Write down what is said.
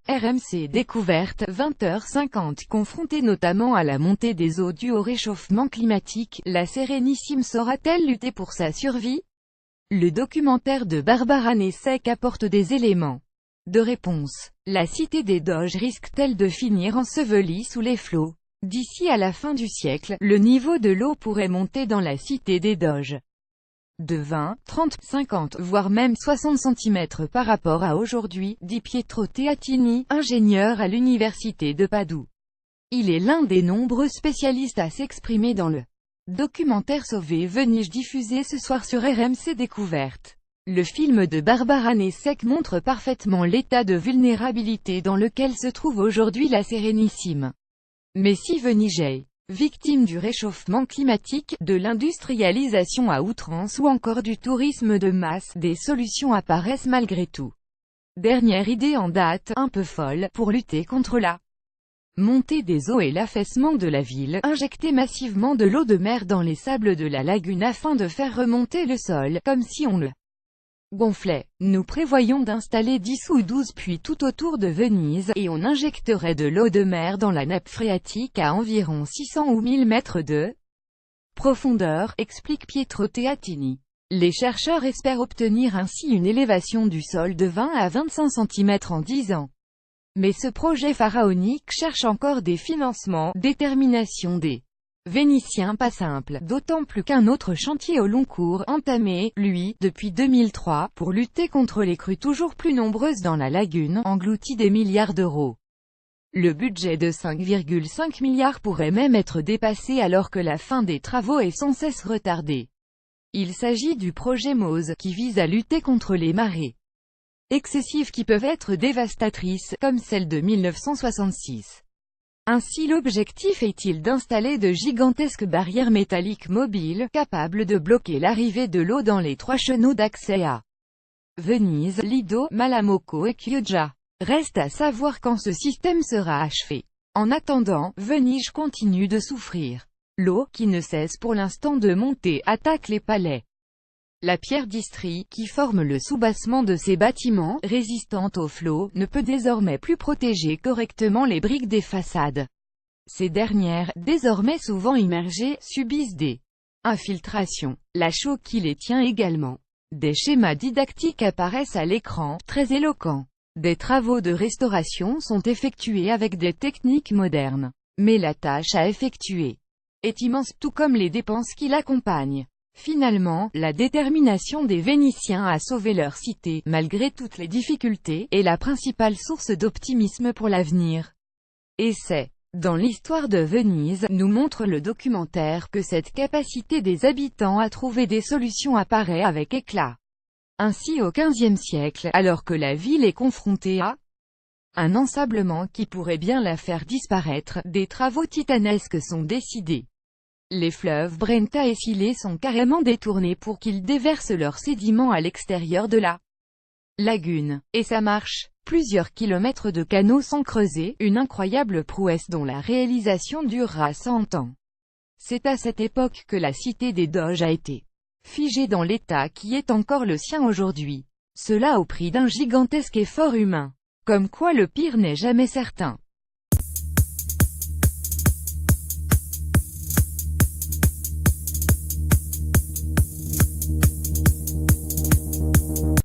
RMC Découverte, 20h50. Confrontée notamment à la montée des eaux due au réchauffement climatique, la Sérénissime saura-t-elle lutter pour sa survie? Le documentaire de Barbara Nessek apporte des éléments de réponse. La cité des Doges risque-t-elle de finir ensevelie sous les flots? D'ici à la fin du siècle, le niveau de l'eau pourrait monter dans la cité des Doges de 20, 30, 50, voire même 60 cm par rapport à aujourd'hui, dit Pietro Teatini, ingénieur à l'université de Padoue. Il est l'un des nombreux spécialistes à s'exprimer dans le documentaire Sauver Venise diffusé ce soir sur RMC Découverte. Le film de Barbara Nessek montre parfaitement l'état de vulnérabilité dans lequel se trouve aujourd'hui la Sérénissime. Mais si Venise est victime du réchauffement climatique, de l'industrialisation à outrance ou encore du tourisme de masse, des solutions apparaissent malgré tout. Dernière idée en date, un peu folle, pour lutter contre la montée des eaux et l'affaissement de la ville, injecter massivement de l'eau de mer dans les sables de la lagune afin de faire remonter le sol, comme si on le gonflait. Nous prévoyons d'installer 10 ou 12 puits tout autour de Venise, et on injecterait de l'eau de mer dans la nappe phréatique à environ 600 ou 1000 mètres de profondeur, explique Pietro Teatini. Les chercheurs espèrent obtenir ainsi une élévation du sol de 20 à 25 cm en 10 ans. Mais ce projet pharaonique cherche encore des financements, détermination des Vénitiens pas simple, d'autant plus qu'un autre chantier au long cours, entamé, lui, depuis 2003, pour lutter contre les crues toujours plus nombreuses dans la lagune, engloutit des milliards d'euros. Le budget de 5,5 milliards pourrait même être dépassé alors que la fin des travaux est sans cesse retardée. Il s'agit du projet MOSE, qui vise à lutter contre les marées excessives qui peuvent être dévastatrices, comme celle de 1966. Ainsi l'objectif est-il d'installer de gigantesques barrières métalliques mobiles, capables de bloquer l'arrivée de l'eau dans les 3 chenaux d'accès à Venise, Lido, Malamocco et Chioggia. Reste à savoir quand ce système sera achevé. En attendant, Venise continue de souffrir. L'eau, qui ne cesse pour l'instant de monter, attaque les palais. La pierre d'Istrie, qui forme le soubassement de ces bâtiments, résistante aux flots, ne peut désormais plus protéger correctement les briques des façades. Ces dernières, désormais souvent immergées, subissent des infiltrations. La chaux qui les tient également. Des schémas didactiques apparaissent à l'écran, très éloquents. Des travaux de restauration sont effectués avec des techniques modernes. Mais la tâche à effectuer est immense, tout comme les dépenses qui l'accompagnent. Finalement, la détermination des Vénitiens à sauver leur cité, malgré toutes les difficultés, est la principale source d'optimisme pour l'avenir. Et c'est dans l'histoire de Venise, nous montre le documentaire, que cette capacité des habitants à trouver des solutions apparaît avec éclat. Ainsi au XVe siècle, alors que la ville est confrontée à un ensablement qui pourrait bien la faire disparaître, des travaux titanesques sont décidés. Les fleuves Brenta et Sile sont carrément détournés pour qu'ils déversent leurs sédiments à l'extérieur de la lagune. Et ça marche. Plusieurs kilomètres de canaux sont creusés, une incroyable prouesse dont la réalisation durera 100 ans. C'est à cette époque que la cité des Doges a été figée dans l'état qui est encore le sien aujourd'hui. Cela au prix d'un gigantesque effort humain. Comme quoi le pire n'est jamais certain.